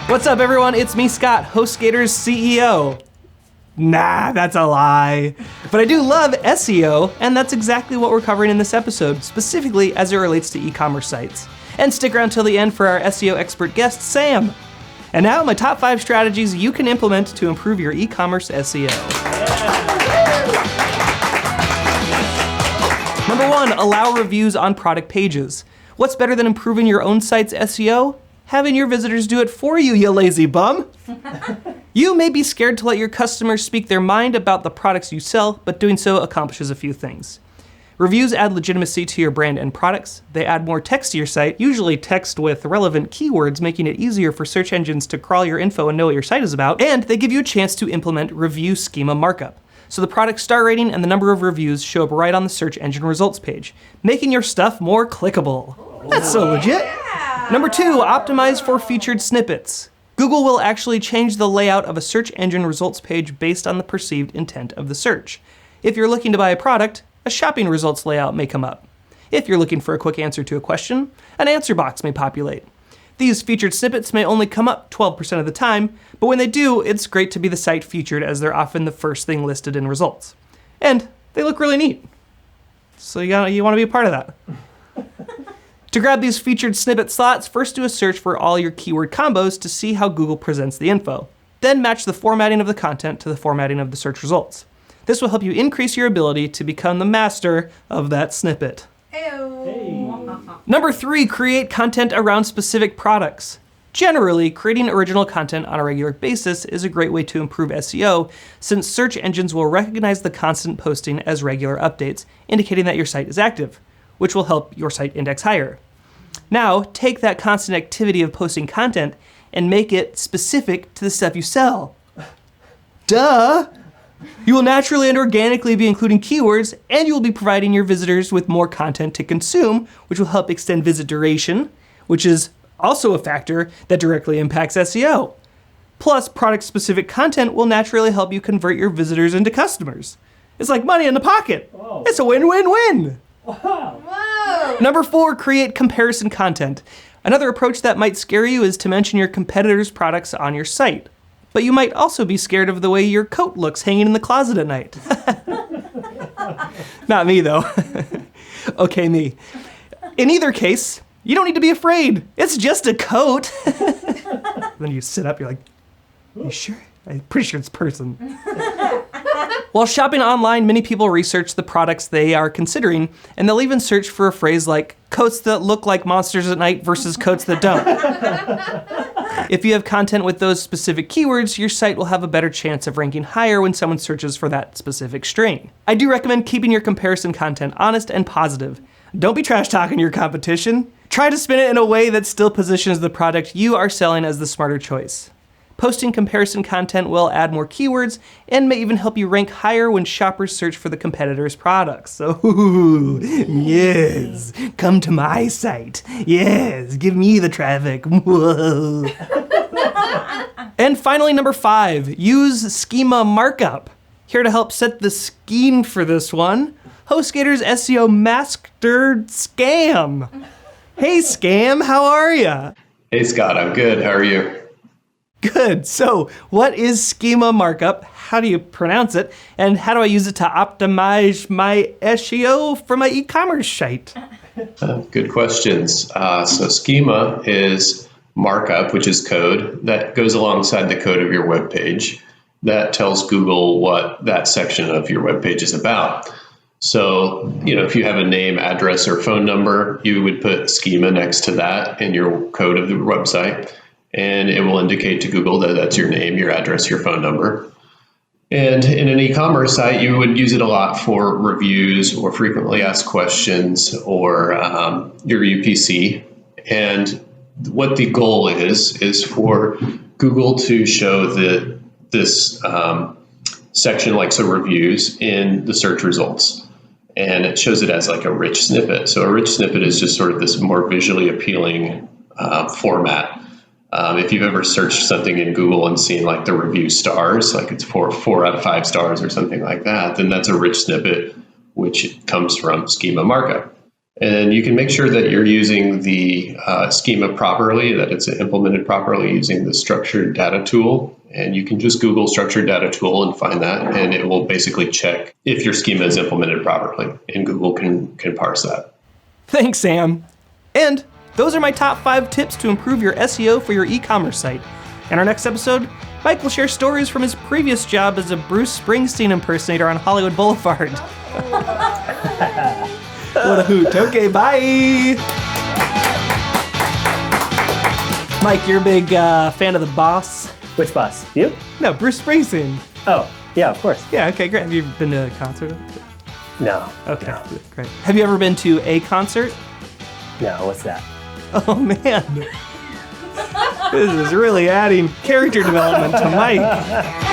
What's up, everyone? It's me, Scott, HostGator's CEO. Nah, that's a lie. But I do love SEO, and that's exactly what we're covering in this episode, specifically as it relates to e-commerce sites. And stick around till the end for our SEO expert guest, Sam. And now, my top 5 strategies you can implement to improve your e-commerce SEO. Number 1, allow reviews on product pages. What's better than improving your own site's SEO? Having your visitors do it for you, you lazy bum. You may be scared to let your customers speak their mind about the products you sell, but doing so accomplishes a few things. Reviews add legitimacy to your brand and products. They add more text to your site, usually text with relevant keywords, making it easier for search engines to crawl your info and know what your site is about. And they give you a chance to implement review schema markup. So the product star rating and the number of reviews show up right on the search engine results page, making your stuff more clickable. That's so legit. Number 2, optimize for featured snippets. Google will actually change the layout of a search engine results page based on the perceived intent of the search. If you're looking to buy a product, a shopping results layout may come up. If you're looking for a quick answer to a question, an answer box may populate. These featured snippets may only come up 12% of the time, but when they do, it's great to be the site featured as they're often the first thing listed in results. And they look really neat. So you want to be a part of that. To grab these featured snippet slots, first do a search for all your keyword combos to see how Google presents the info. Then match the formatting of the content to the formatting of the search results. This will help you increase your ability to become the master of that snippet. Hey. Number 3, create content around specific products. Generally, creating original content on a regular basis is a great way to improve SEO, since search engines will recognize the constant posting as regular updates, indicating that your site is active, which will help your site index higher. Now, take that constant activity of posting content and make it specific to the stuff you sell. Duh! You will naturally and organically be including keywords, and you will be providing your visitors with more content to consume, which will help extend visit duration, which is also a factor that directly impacts SEO. Plus, product-specific content will naturally help you convert your visitors into customers. It's like money in the pocket. Whoa. It's a win-win-win. Wow. Whoa! Number 4, create comparison content. Another approach that might scare you is to mention your competitors' products on your site. But you might also be scared of the way your coat looks hanging in the closet at night. Not me, though. Okay, me. In either case, you don't need to be afraid. It's just a coat. Then you sit up, you're like, you sure? I'm pretty sure it's a person. While shopping online, many people research the products they are considering, and they'll even search for a phrase like coats that look like monsters at night versus coats that don't. If you have content with those specific keywords, your site will have a better chance of ranking higher when someone searches for that specific strain. I do recommend keeping your comparison content honest and positive. Don't be trash talking your competition. Try to spin it in a way that still positions the product you are selling as the smarter choice. Posting comparison content will add more keywords and may even help you rank higher when shoppers search for the competitors' products. So, yes, come to my site. Yes, give me the traffic. Whoa. And finally, number 5, use Schema Markup. Here to help set the scheme for this one, HostGator's SEO master Scam. Hey, Scam, how are ya? Hey, Scott, I'm good. How are you? Good. So what is Schema Markup? How do you pronounce it? And how do I use it to optimize my SEO for my e-commerce site? Good questions. So schema is markup, which is code that goes alongside the code of your web page that tells Google what that section of your web page is about. So, if you have a name, address, or phone number, you would put schema next to that in your code of the website. And it will indicate to Google that that's your name, your address, your phone number. And in an e-commerce site, you would use it a lot for reviews or frequently asked questions or your UPC. And what the goal is for Google to show this section like so reviews in the search results. And it shows it as like a rich snippet. So a rich snippet is just sort of this more visually appealing format. If you've ever searched something in Google and seen like the review stars, like it's 4 out of 5 stars or something like that, then that's a rich snippet, which comes from Schema Markup. And then you can make sure that you're using the schema properly, that it's implemented properly using the structured data tool. And you can just Google structured data tool and find that, and it will basically check if your schema is implemented properly, and Google can parse that. Thanks, Sam. And those are my top 5 tips to improve your SEO for your e-commerce site. In our next episode, Mike will share stories from his previous job as a Bruce Springsteen impersonator on Hollywood Boulevard. What a hoot. Okay, bye. Mike, you're a big fan of The Boss? Which boss? You? No, Bruce Springsteen. Oh, yeah, of course. Yeah, okay, great. Have you been to a concert? No. Okay, No. great. Have you ever been to a concert? No, what's that? Oh, man. This is really adding character development to Mike.